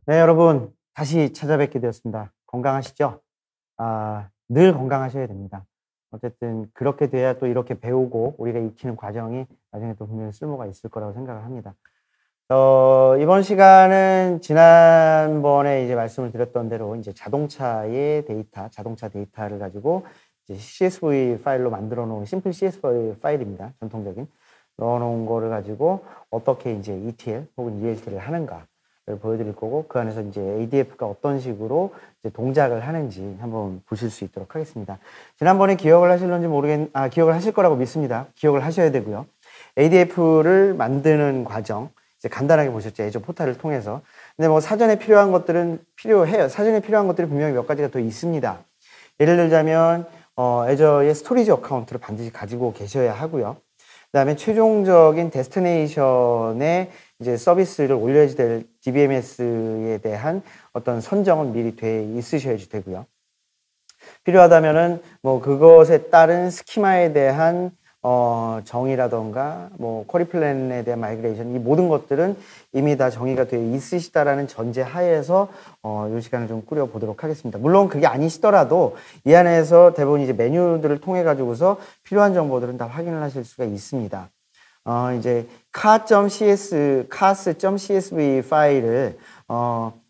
네, 여러분 다시 찾아뵙게 되었습니다. 건강하시죠? 늘 건강하셔야 됩니다. 어쨌든 그렇게 돼야 또 이렇게 배우고 우리가 익히는 과정이 나중에 또 분명히 쓸모가 있을 거라고 생각을 합니다. 이번 시간은 지난번에 이제 말씀을 드렸던 대로 이제 자동차의 데이터, 자동차 데이터를 가지고 이제 CSV 파일로 만들어 놓은 심플 CSV 파일입니다. 전통적인. 넣어 놓은 거를 가지고 어떻게 이제 ETL 혹은 ELT를 하는가 를 보여드릴 거고, 그 안에서 이제 ADF가 어떤 식으로 이제 동작을 하는지 한번 보실 수 있도록 하겠습니다. 지난번에 기억을 하실런지 기억을 하실 거라고 믿습니다. 기억을 하셔야 되고요. ADF를 만드는 과정, 이제 간단하게 보셨죠. 애저 포탈을 통해서. 근데 뭐 사전에 필요한 것들은 필요해요. 사전에 필요한 것들이 분명히 몇 가지가 더 있습니다. 예를 들자면, 애저의 스토리지 어카운트를 반드시 가지고 계셔야 하고요. 그다음에 최종적인 데스티네이션에 이제 서비스를 올려야 될 DBMS에 대한 어떤 선정은 미리 돼 있으셔야지 되고요. 필요하다면은 뭐 그것에 따른 스키마에 대한 정의라던가 뭐 쿼리 플랜에 대한 마이그레이션, 이 모든 것들은 이미 다 정의가 되어 있으시다라는 전제 하에서 이 시간을 좀 꾸려 보도록 하겠습니다. 물론 그게 아니시더라도 이 안에서 대부분 이제 메뉴들을 통해 가지고서 필요한 정보들은 다 확인을 하실 수가 있습니다. 이제 cars.csv 파일을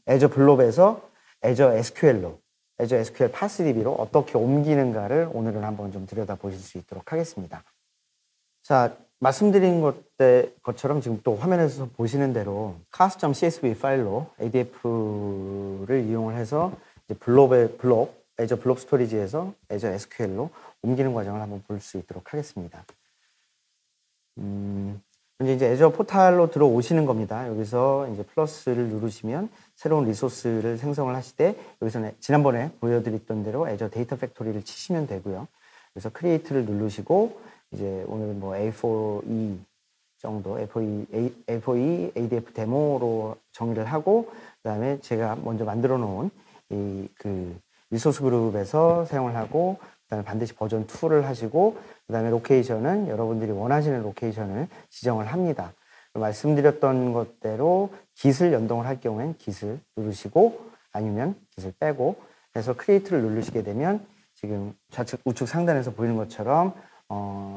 애저 블롭에서 애저 SQL로, 애저 SQL 파스DB로 어떻게 옮기는가를 오늘은 한번 좀 들여다보실 수 있도록 하겠습니다. 자, 말씀드린 것처럼 지금 또 화면에서 보시는 대로 cars.csv 파일로 ADF를 이용을 해서 이제 애저 블록 스토리지에서 애저 SQL로 옮기는 과정을 한번 볼 수 있도록 하겠습니다. 이제 애저 포탈로 들어오시는 겁니다. 여기서 이제 플러스를 누르시면 새로운 리소스를 생성을 하실 때, 여기서는 지난번에 보여드렸던 대로 애저 데이터 팩토리를 치시면 되고요. 그래서 크리에이트를 누르시고 이제 오늘 뭐 A4E 정도, A4E ADF 데모로 정의를 하고, 그다음에 제가 먼저 만들어 놓은 이 그 리소스 그룹에서 사용을 하고, 그다음에 반드시 버전 2를 하시고, 그다음에 로케이션은 여러분들이 원하시는 로케이션을 지정을 합니다. 말씀드렸던 것대로 git을 연동을 할 경우엔 git을 누르시고, 아니면 git을 빼고 해서 크리에이트를 누르시게 되면 지금 좌측 우측 상단에서 보이는 것처럼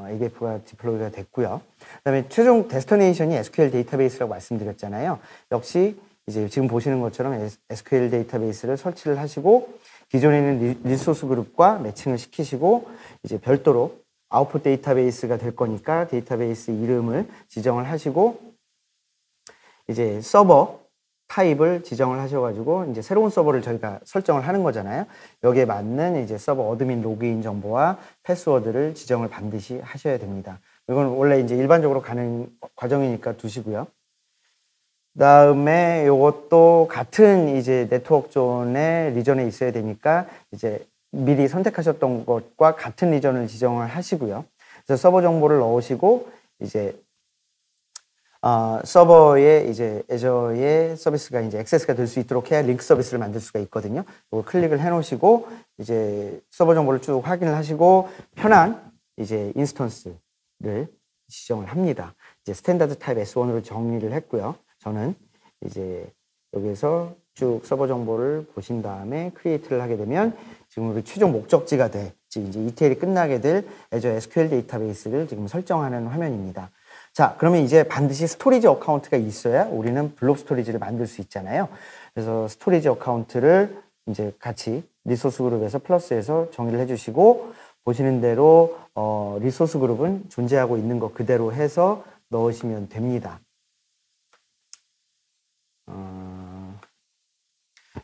ADF가 디플로이가 됐고요. 그다음에 최종 데스티네이션이 SQL 데이터베이스라고 말씀드렸잖아요. 역시 이제 지금 보시는 것처럼 SQL 데이터베이스를 설치를 하시고, 기존에 있는 리소스 그룹과 매칭을 시키시고, 이제 별도로 아웃풋 데이터베이스가 될 거니까 데이터베이스 이름을 지정을 하시고, 이제 서버 타입을 지정을 하셔가지고 이제 새로운 서버를 저희가 설정을 하는 거잖아요. 여기에 맞는 이제 서버 어드민 로그인 정보와 패스워드를 지정을 반드시 하셔야 됩니다. 이건 원래 이제 일반적으로 가는 과정이니까 두시고요. 그다음에 이것도 같은 이제 네트워크 존의 리전에 있어야 되니까 이제 미리 선택하셨던 것과 같은 리전을 지정을 하시고요. 그래서 서버 정보를 넣으시고 이제 서버에 이제 애저의 서비스가 이제 액세스가 될 수 있도록 해야 링크 서비스를 만들 수가 있거든요. 이걸 클릭을 해 놓으시고 이제 서버 정보를 쭉 확인을 하시고 편한 이제 인스턴스를 지정을 합니다. 이제 스탠다드 타입 S1으로 정리를 했고요. 저는 이제 여기에서 쭉 서버 정보를 보신 다음에 크리에이트를 하게 되면 지금 우리 최종 목적지가 될, 즉 이제 ETL이 끝나게 될 애저 SQL 데이터베이스를 지금 설정하는 화면입니다. 자, 그러면 이제 반드시 스토리지 어카운트가 있어야 우리는 블록 스토리지를 만들 수 있잖아요. 그래서 스토리지 어카운트를 이제 같이 리소스 그룹에서 플러스해서 정의를 해주시고, 보시는 대로 리소스 그룹은 존재하고 있는 것 그대로 해서 넣으시면 됩니다.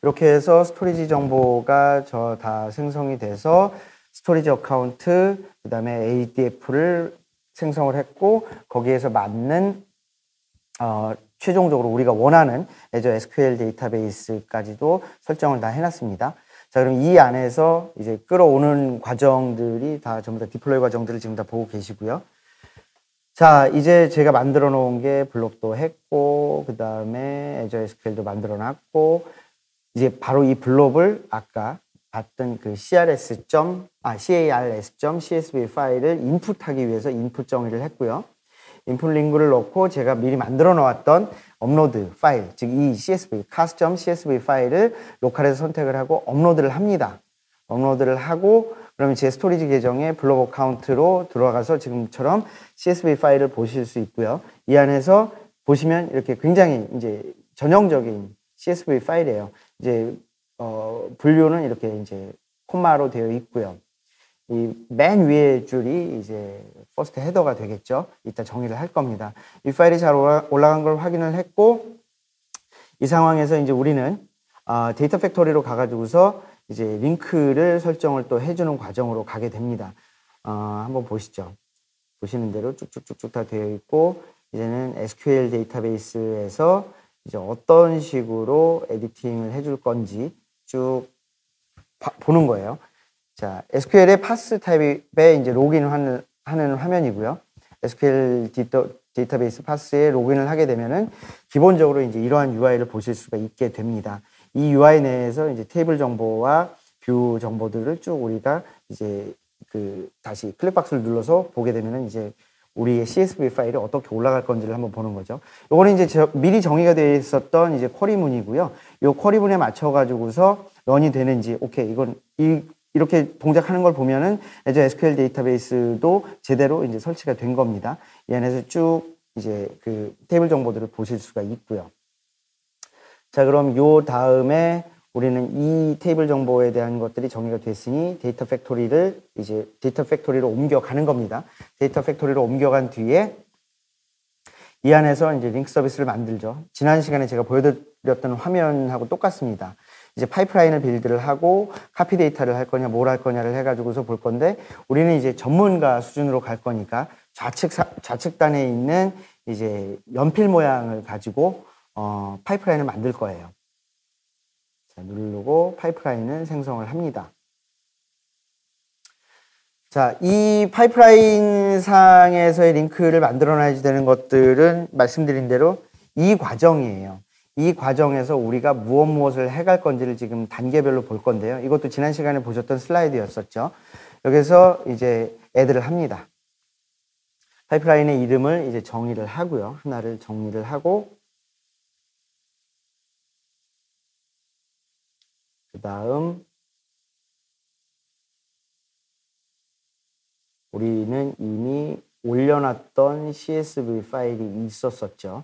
이렇게 해서 스토리지 정보가 다 생성이 돼서 스토리지 어카운트, 그 다음에 ADF를 생성을 했고, 거기에서 맞는 최종적으로 우리가 원하는 애저 SQL 데이터베이스까지도 설정을 다 해놨습니다. 자, 그럼 이 안에서 이제 끌어오는 과정들이 다 전부 다 디플로이 과정들을 지금 다 보고 계시고요. 자, 이제 제가 만들어 놓은 게 블록도 했고, 그 다음에 애저 SQL도 만들어 놨고, 이제 바로 이 블록을 아까 봤던 그 cars.csv 파일을 인풋하기 위해서 인풋 정의를 했고요. 인풋 링크를 넣고 제가 미리 만들어 놓았던 업로드 파일, 즉 이 CSV, cast.csv 파일을 로컬에서 선택을 하고 업로드를 합니다. 업로드를 하고 그러면 제 스토리지 계정에 블록 어카운트로 들어가서 지금처럼 CSV 파일을 보실 수 있고요. 이 안에서 보시면 이렇게 굉장히 이제 전형적인 CSV 파일이에요. 이제 분류는 이렇게 이제 콤마로 되어 있고요. 이 맨 위에 줄이 이제 퍼스트 헤더가 되겠죠. 이따 정의를 할 겁니다. 이 파일이 잘 올라간 걸 확인을 했고 이 상황에서 이제 우리는 데이터 팩토리로 가가지고서 이제 링크를 설정을 또 해주는 과정으로 가게 됩니다. 한번 보시죠. 보시는 대로 쭉쭉쭉쭉 다 되어 있고 이제는 SQL 데이터베이스에서 이제 어떤 식으로 에디팅을 해줄 건지 쭉 보는 거예요. 자, SQL의 파스 타입에 이제 로그인을 하는 화면이고요. SQL 데이터베이스 파스에 로그인을 하게 되면은 기본적으로 이제 이러한 UI를 보실 수가 있게 됩니다. 이 UI 내에서 이제 테이블 정보와 뷰 정보들을 쭉 우리가 이제 다시 클릭박스를 눌러서 보게 되면은 이제 우리의 CSV 파일이 어떻게 올라갈 건지를 한번 보는 거죠. 요거는 이제 미리 정의가 되어 있었던 이제 쿼리문이고요. 요 쿼리문에 맞춰 가지고서 런이 되는지, 오케이, 이건 이렇게 동작하는 걸 보면은 애저 SQL 데이터베이스도 제대로 이제 설치가 된 겁니다. 이 안에서 쭉 이제 테이블 정보들을 보실 수가 있고요. 자, 그럼 요 다음에 우리는 이 테이블 정보에 대한 것들이 정의가 됐으니 데이터 팩토리로 옮겨가는 겁니다. 데이터 팩토리로 옮겨간 뒤에 이 안에서 이제 링크 서비스를 만들죠. 지난 시간에 제가 보여드렸던 화면하고 똑같습니다. 이제 파이프라인을 빌드를 하고 카피 데이터를 할 거냐 뭘 할 거냐를 해가지고서 볼 건데 우리는 이제 전문가 수준으로 갈 거니까 좌측단에 있는 이제 연필 모양을 가지고 파이프라인을 만들 거예요. 자, 누르고 파이프라인을 생성을 합니다. 자, 이 파이프라인 상에서의 링크를 만들어놔야 되는 것들은 말씀드린 대로 이 과정이에요. 이 과정에서 우리가 무엇을 해갈 건지를 지금 단계별로 볼 건데요. 이것도 지난 시간에 보셨던 슬라이드였었죠. 여기서 이제 애드를 합니다. 파이프라인의 이름을 이제 정의를 하고요. 하나를 정리를 하고 그 다음 우리는 이미 올려놨던 CSV 파일이 있었었죠.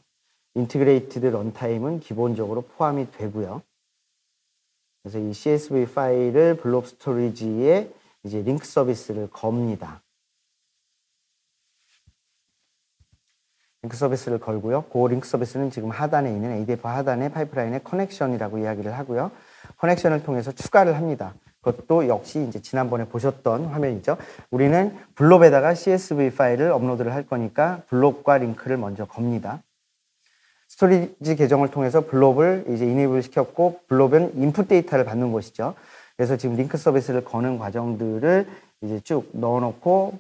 인티그레이티드 런타임은 기본적으로 포함이 되고요. 그래서 이 CSV 파일을 블록 스토리지에 이제 링크 서비스를 겁니다. 링크 서비스를 걸고요. 그 링크 서비스는 지금 하단에 있는 ADF 하단의 파이프라인의 커넥션이라고 이야기를 하고요. 커넥션을 통해서 추가를 합니다. 그것도 역시 이제 지난번에 보셨던 화면이죠. 우리는 블롭에다가 CSV 파일을 업로드를 할 거니까 블롭과 링크를 먼저 겁니다. 스토리지 계정을 통해서 블롭을 이제 이네이블 시켰고 블롭은 인풋 데이터를 받는 곳이죠. 그래서 지금 링크 서비스를 거는 과정들을 이제 쭉 넣어놓고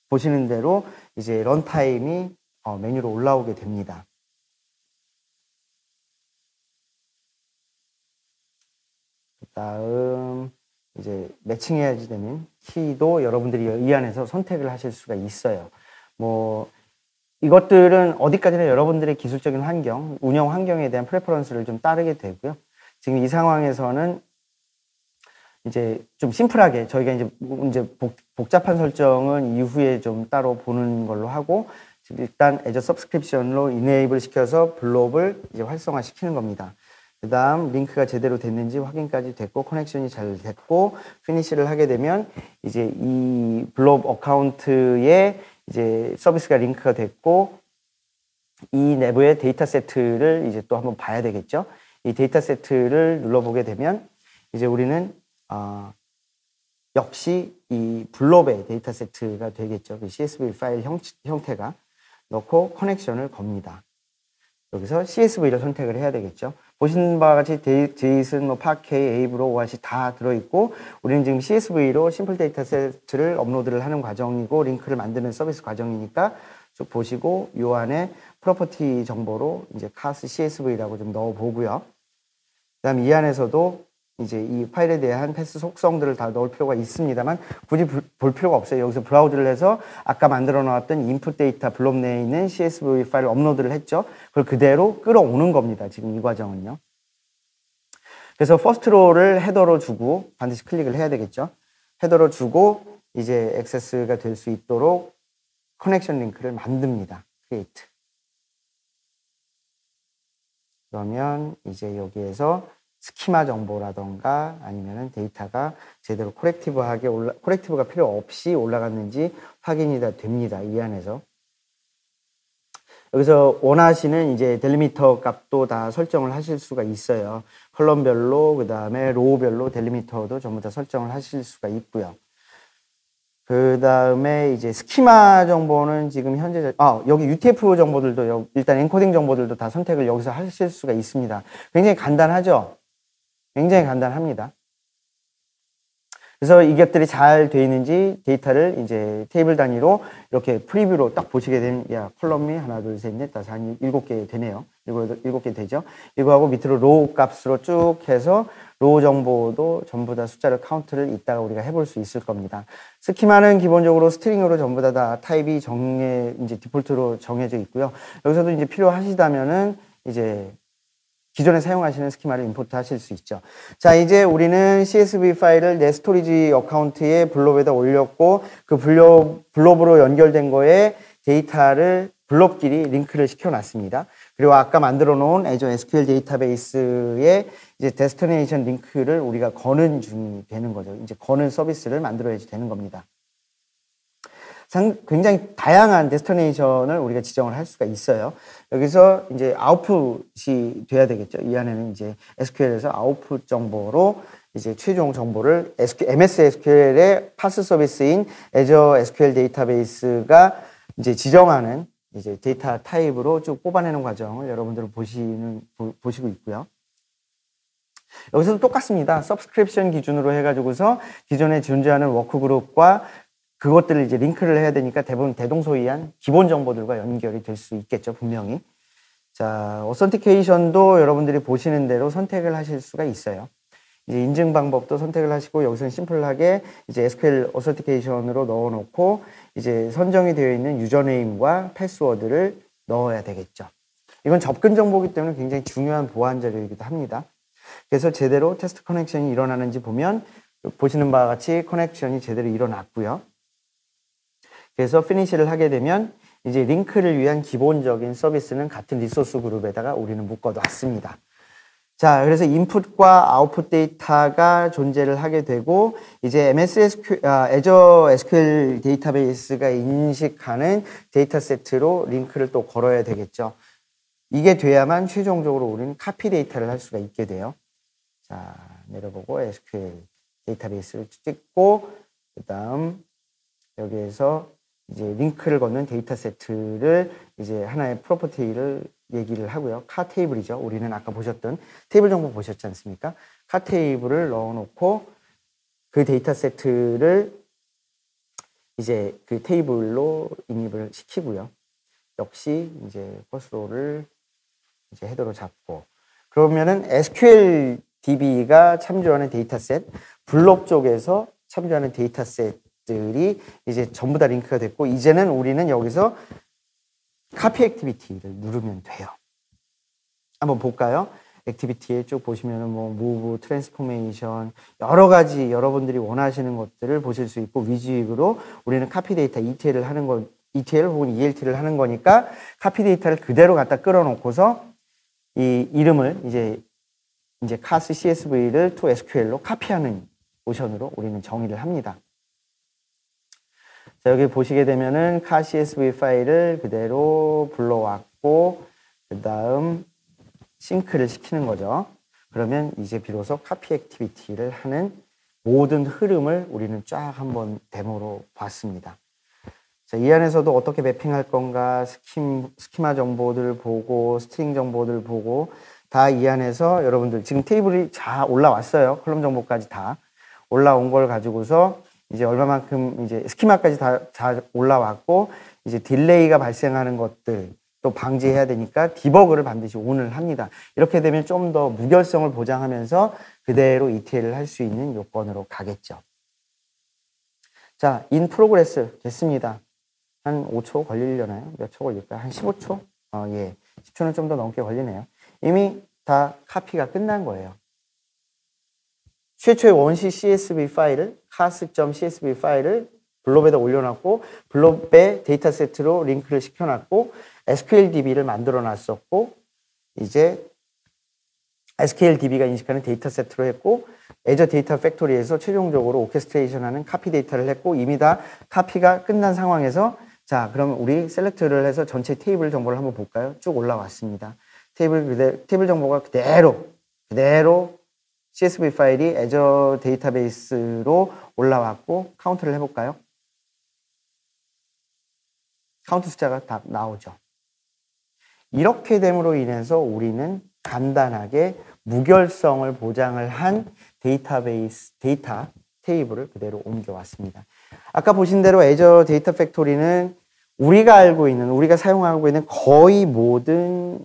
보시는 대로 이제 런타임이 메뉴로 올라오게 됩니다. 그 다음 이제 매칭해야지 되는 키도 여러분들이 이 안에서 선택을 하실 수가 있어요. 뭐 이것들은 어디까지나 여러분들의 기술적인 환경, 운영 환경에 대한 프레퍼런스를 좀 따르게 되고요. 지금 이 상황에서는 이제 좀 심플하게 저희가 이제 복잡한 설정은 이후에 좀 따로 보는 걸로 하고 일단 애저 서브스크립션으로 이네이블 시켜서 블롭을 이제 활성화 시키는 겁니다. 그 다음 링크가 제대로 됐는지 확인까지 됐고 커넥션이 잘 됐고 피니시를 하게 되면 이제 이 블롭 어카운트에 이제 서비스가 링크가 됐고 이 내부의 데이터 세트를 이제 또 한번 봐야 되겠죠. 이 데이터 세트를 눌러보게 되면 이제 우리는 역시 이 블롭의 데이터 세트가 되겠죠. 그 CSV 파일 형태가 넣고 커넥션을 겁니다. 여기서 CSV를 선택을 해야 되겠죠. 보시는 바와 같이 제이슨, 파케이, 에이브로, 오아시 다 들어있고 우리는 지금 CSV로 심플 데이터 세트를 업로드를 하는 과정이고 링크를 만드는 서비스 과정이니까 쭉 보시고 요 안에 프로퍼티 정보로 이제 카스 CSV라고 좀 넣어보고요. 그 다음에 이 안에서도 이제 이 파일에 대한 패스 속성들을 다 넣을 필요가 있습니다만 굳이 볼 필요가 없어요. 여기서 브라우즈를 해서 아까 만들어 놨던 인풋 데이터 블록 내에 있는 CSV 파일을 업로드를 했죠. 그걸 그대로 끌어오는 겁니다. 지금 이 과정은요. 그래서 퍼스트로를 헤더로 주고 반드시 클릭을 해야 되겠죠. 헤더로 주고 이제 액세스가 될 수 있도록 커넥션 링크를 만듭니다. create. 그러면 이제 여기에서 스키마 정보라던가 아니면은 데이터가 제대로 코렉티브가 필요 없이 올라갔는지 확인이 다 됩니다. 이 안에서. 여기서 원하시는 이제 델리미터 값도 다 설정을 하실 수가 있어요. 컬럼별로, 그 다음에 로우별로 델리미터도 전부 다 설정을 하실 수가 있고요. 그 다음에 이제 스키마 정보는 지금 현재, 여기 UTF 정보들도, 일단 엔코딩 정보들도 다 선택을 여기서 하실 수가 있습니다. 굉장히 간단하죠? 굉장히 간단합니다. 그래서 이것들이 잘 돼 있는지 데이터를 이제 테이블 단위로 이렇게 프리뷰로 딱 보시게 되면, 컬럼이 하나, 둘, 셋, 넷, 다섯, 한 7개 되네요. 7개 되죠. 이거하고 밑으로 로우 값으로 쭉 해서 로우 정보도 전부 다 숫자를 카운트를 이따가 우리가 해볼 수 있을 겁니다. 스키마는 기본적으로 스트링으로 전부 다 타입이 이제 디폴트로 정해져 있고요. 여기서도 이제 필요하시다면은 이제 기존에 사용하시는 스키마를 임포트 하실 수 있죠. 자, 이제 우리는 CSV 파일을 내 스토리지 어카운트에 블롭에다 올렸고 그 블롭으로 연결된 거에 데이터를 블롭끼리 링크를 시켜놨습니다. 그리고 아까 만들어 놓은 Azure SQL 데이터베이스에 이제 데스티네이션 링크를 우리가 거는 중이 되는 거죠. 이제 거는 서비스를 만들어야지 되는 겁니다. 굉장히 다양한 데스티네이션을 우리가 지정을 할 수가 있어요. 여기서 이제 아웃풋이 돼야 되겠죠. 이 안에는 이제 SQL에서 아웃풋 정보로 이제 최종 정보를 MS SQL의 파스 서비스인 Azure SQL 데이터베이스가 이제 지정하는 이제 데이터 타입으로 쭉 뽑아내는 과정을 여러분들은 보시고 있고요. 여기서도 똑같습니다. 서브스크립션 기준으로 해가지고서 기존에 존재하는 워크그룹과 그것들을 이제 링크를 해야 되니까 대부분 대동소이한 기본 정보들과 연결이 될 수 있겠죠, 분명히. 자, 어센티케이션도 여러분들이 보시는 대로 선택을 하실 수가 있어요. 이제 인증 방법도 선택을 하시고 여기서는 심플하게 이제 SQL 어센티케이션으로 넣어놓고 이제 선정이 되어 있는 유저네임과 패스워드를 넣어야 되겠죠. 이건 접근 정보이기 때문에 굉장히 중요한 보안 자료이기도 합니다. 그래서 제대로 테스트 커넥션이 일어나는지 보면 보시는 바와 같이 커넥션이 제대로 일어났고요. 그래서 피니시를 하게 되면 이제 링크를 위한 기본적인 서비스는 같은 리소스 그룹에다가 우리는 묶어놨습니다. 자, 그래서 인풋과 아웃풋 데이터가 존재를 하게 되고 이제 Azure SQL 데이터베이스가 인식하는 데이터 세트로 링크를 또 걸어야 되겠죠. 이게 돼야만 최종적으로 우리는 카피 데이터를 할 수가 있게 돼요. 자, 내려보고 SQL 데이터베이스를 찍고 그다음 여기에서 이제 링크를 걷는 데이터 세트를 이제 하나의 프로퍼티를 얘기를 하고요. 카 테이블이죠. 우리는 아까 보셨던 테이블 정보 보셨지 않습니까? 카 테이블을 넣어놓고 그 데이터 세트를 이제 그 테이블로 인입을 시키고요. 역시 이제 퍼스로를 이제 헤더로 잡고 그러면은 SQL DB가 참조하는 데이터셋, 블록 쪽에서 참조하는 데이터셋들이 이제 전부 다 링크가 됐고 이제는 우리는 여기서 카피 액티비티를 누르면 돼요. 한번 볼까요? 액티비티에 쭉 보시면은 뭐 무브, 트랜스포메이션 여러 가지 여러분들이 원하시는 것들을 보실 수 있고 위주익으로 우리는 카피 데이터 ETL을 하는 거 ETL 혹은 ELT를 하는 거니까 카피 데이터를 그대로 갖다 끌어놓고서 이 이름을 이제 카스 CSV를 to SQL로 카피하는 모션으로 우리는 정의를 합니다. 자, 여기 보시게 되면은 카 CSV 파일을 그대로 불러왔고 그 다음 싱크를 시키는 거죠. 그러면 이제 비로소 카피 액티비티를 하는 모든 흐름을 우리는 쫙 한번 데모로 봤습니다. 자, 이 안에서도 어떻게 매핑할 건가, 스키마 정보들 보고, 스트링 정보들 보고, 다 이 안에서 여러분들 지금 테이블이 다 올라왔어요. 컬럼 정보까지 다 올라온 걸 가지고서 이제 얼마만큼 이제 스키마까지 다 올라왔고, 이제 딜레이가 발생하는 것들, 또 방지해야 되니까 디버그를 반드시 ON을 합니다. 이렇게 되면 좀 더 무결성을 보장하면서 그대로 ETL을 할 수 있는 요건으로 가겠죠. 자, in progress 됐습니다. 한 5초 걸리려나요? 몇 초 걸릴까요? 한 15초? 예. 10초는 좀 더 넘게 걸리네요. 이미 다 카피가 끝난 거예요. 최초의 원시 CSV 파일을, cars.csv 파일을 블롭에다 올려놨고, 블롭에 데이터 세트로 링크를 시켜놨고, SQLDB를 만들어 놨었고, 이제 SQLDB가 인식하는 데이터 세트로 했고, 애저 데이터 팩토리에서 최종적으로 오케스트레이션 하는 카피 데이터를 했고, 이미 다 카피가 끝난 상황에서, 자, 그럼 우리 셀렉트를 해서 전체 테이블 정보를 한번 볼까요? 쭉 올라왔습니다. 테이블 정보가 그대로 CSV 파일이 애저 데이터베이스로 올라왔고, 카운트를 해볼까요? 카운트 숫자가 다 나오죠. 이렇게 됨으로 인해서 우리는 간단하게 무결성을 보장을 한 데이터 테이블을 그대로 옮겨왔습니다. 아까 보신 대로 애저 데이터 팩토리는 우리가 사용하고 있는 거의 모든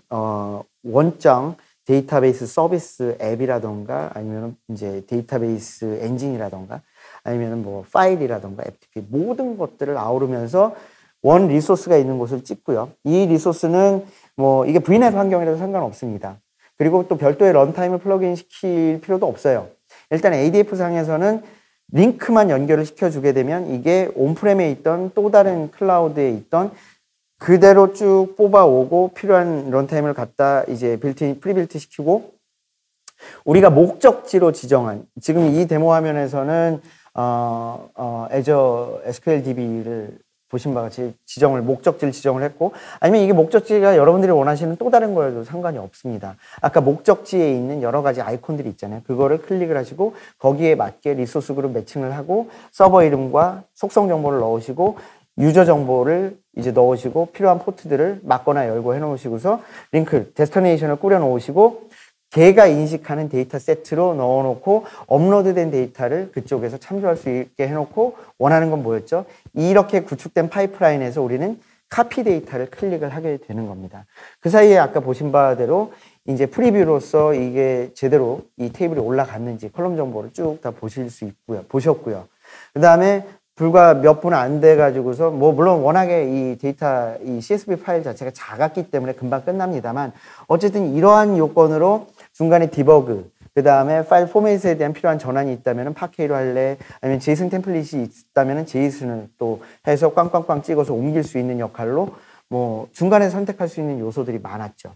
원점 데이터베이스 서비스 앱이라던가 아니면 이제 데이터베이스 엔진이라던가 아니면 뭐 파일이라던가 FTP 모든 것들을 아우르면서 원 리소스가 있는 곳을 찍고요. 이 리소스는 뭐 이게 VNet 환경이라도 상관없습니다. 그리고 또 별도의 런타임을 플러그인 시킬 필요도 없어요. 일단 ADF 상에서는 링크만 연결을 시켜주게 되면 이게 온프렘에 있던 또 다른 클라우드에 있던 그대로 쭉 뽑아오고 필요한 런타임을 갖다 이제 프리빌트 시키고 우리가 목적지로 지정한 지금 이 데모 화면에서는 애저 SQLDB를 보신 바와 같이 목적지를 지정을 했고 아니면 이게 목적지가 여러분들이 원하시는 또 다른 거여도 상관이 없습니다. 아까 목적지에 있는 여러 가지 아이콘들이 있잖아요. 그거를 클릭을 하시고 거기에 맞게 리소스 그룹 매칭을 하고 서버 이름과 속성 정보를 넣으시고 유저 정보를 이제 넣으시고 필요한 포트들을 막거나 열고 해놓으시고서 링크, 데스티네이션을 꾸려 놓으시고 걔가 인식하는 데이터 세트로 넣어놓고 업로드된 데이터를 그쪽에서 참조할 수 있게 해놓고 원하는 건 뭐였죠? 이렇게 구축된 파이프라인에서 우리는 카피 데이터를 클릭을 하게 되는 겁니다. 그 사이에 아까 보신 바대로 이제 프리뷰로서 이게 제대로 이 테이블이 올라갔는지 컬럼 정보를 쭉 다 보셨고요. 그 다음에 불과 몇 분 안 돼 가지고서 뭐 물론 워낙에 이 CSV 파일 자체가 작았기 때문에 금방 끝납니다만 어쨌든 이러한 요건으로 중간에 디버그 그 다음에 파일 포맷에 대한 필요한 전환이 있다면 파케이로 할래 아니면 제이슨 템플릿이 있다면 제이슨을 또 해서 꽝꽝꽝 찍어서 옮길 수 있는 역할로 뭐 중간에 선택할 수 있는 요소들이 많았죠.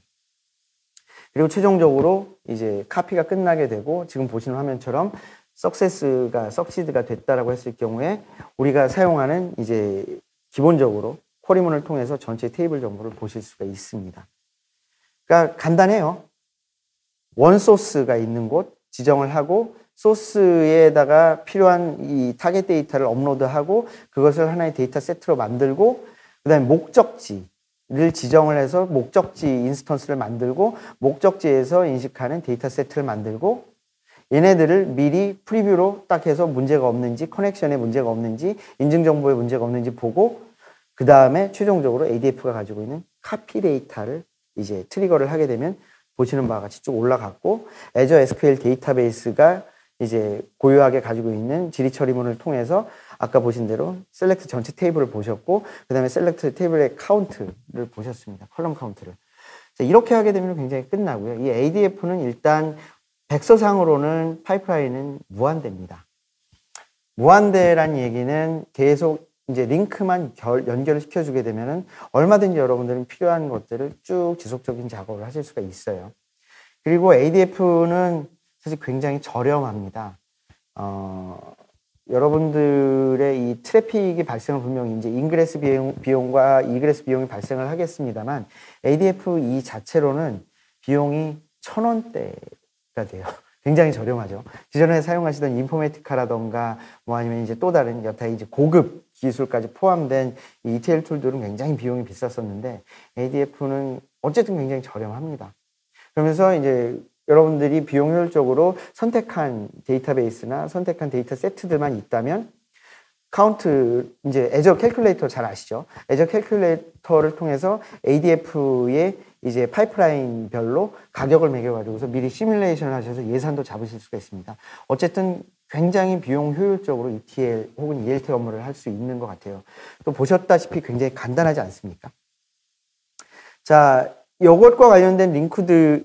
그리고 최종적으로 이제 카피가 끝나게 되고 지금 보시는 화면처럼 석시드가 됐다라고 했을 경우에 우리가 사용하는 이제 기본적으로 쿼리문을 통해서 전체 테이블 정보를 보실 수가 있습니다. 그러니까 간단해요. 원 소스가 있는 곳 지정을 하고 소스에다가 필요한 이 타겟 데이터를 업로드하고 그것을 하나의 데이터 세트로 만들고 그다음에 목적지를 지정을 해서 목적지 인스턴스를 만들고 목적지에서 인식하는 데이터 세트를 만들고 얘네들을 미리 프리뷰로 딱 해서 문제가 없는지 커넥션에 문제가 없는지 인증 정보에 문제가 없는지 보고 그 다음에 최종적으로 ADF가 가지고 있는 카피 데이터를 이제 트리거를 하게 되면 보시는 바와 같이 쭉 올라갔고 애저 SQL 데이터베이스가 이제 고유하게 가지고 있는 질의 처리문을 통해서 아까 보신 대로 셀렉트 전체 테이블을 보셨고 그 다음에 셀렉트 테이블의 카운트를 보셨습니다. 컬럼 카운트를. 자, 이렇게 하게 되면 굉장히 끝나고요. 이 ADF는 일단 백서상으로는 파이프라인은 무한대입니다. 무한대란 얘기는 계속 이제 링크만 연결을 시켜주게 되면은 얼마든지 여러분들은 필요한 것들을 쭉 지속적인 작업을 하실 수가 있어요. 그리고 ADF는 사실 굉장히 저렴합니다. 여러분들의 이 트래픽이 발생을 분명히 이제 인그레스 비용과 이그레스 비용이 발생을 하겠습니다만 ADF 이 자체로는 비용이 1,000원대가 돼요. 굉장히 저렴하죠. 기존에 사용하시던 인포메티카라던가 뭐 아니면 이제 또 다른 여타 이제 고급 기술까지 포함된 이 ETL 툴들은 굉장히 비용이 비쌌었는데 ADF는 어쨌든 굉장히 저렴합니다. 그러면서 이제 여러분들이 비용 효율적으로 선택한 데이터베이스나 선택한 데이터 세트들만 있다면 카운트, 이제 애저 캘큘레이터 잘 아시죠? 애저 캘큘레이터를 통해서 ADF의 이제 파이프라인별로 가격을 매겨가지고서 미리 시뮬레이션을 하셔서 예산도 잡으실 수가 있습니다. 어쨌든 굉장히 비용 효율적으로 ETL 혹은 ELT 업무를 할 수 있는 것 같아요. 또 보셨다시피 굉장히 간단하지 않습니까? 자, 이것과 관련된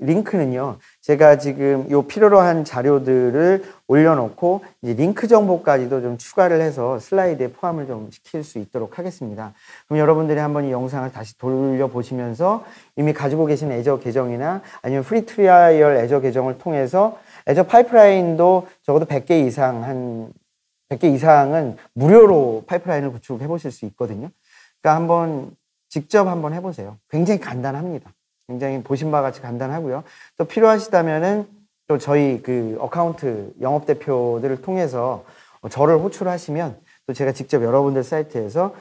링크는요, 제가 지금 요 필요로 한 자료들을 올려놓고, 이제 링크 정보까지도 좀 추가를 해서 슬라이드에 포함을 좀 시킬 수 있도록 하겠습니다. 그럼 여러분들이 한번 이 영상을 다시 돌려보시면서 이미 가지고 계신 애저 계정이나 아니면 프리 트라이얼 애저 계정을 통해서 애저 파이프라인도 적어도 100개 이상은 무료로 파이프라인을 구축해 보실 수 있거든요. 그러니까 직접 한번 해보세요. 굉장히 간단합니다. 굉장히 보신 바와 같이 간단하고요. 또 필요하시다면은 또 저희 그 어카운트 영업대표들을 통해서 저를 호출하시면 또 제가 직접 여러분들 사이트에서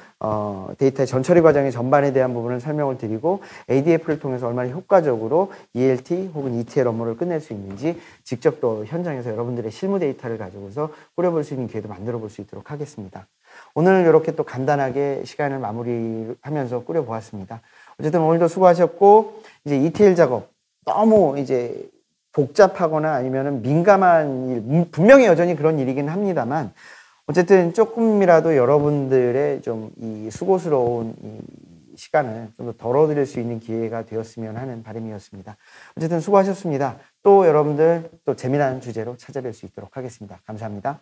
데이터의 전처리 과정의 전반에 대한 부분을 설명을 드리고 ADF를 통해서 얼마나 효과적으로 ELT 혹은 ETL 업무를 끝낼 수 있는지 직접 또 현장에서 여러분들의 실무 데이터를 가지고서 꾸려볼 수 있는 기회도 만들어 볼 수 있도록 하겠습니다. 오늘 이렇게 또 간단하게 시간을 마무리하면서 꾸려보았습니다. 어쨌든 오늘도 수고하셨고, 이제 ETL 작업 너무 이제 복잡하거나 아니면은 민감한 일, 분명히 여전히 그런 일이긴 합니다만, 어쨌든 조금이라도 여러분들의 좀 이 수고스러운 이 시간을 좀 더 덜어드릴 수 있는 기회가 되었으면 하는 바람이었습니다. 어쨌든 수고하셨습니다. 또 여러분들 또 재미난 주제로 찾아뵐 수 있도록 하겠습니다. 감사합니다.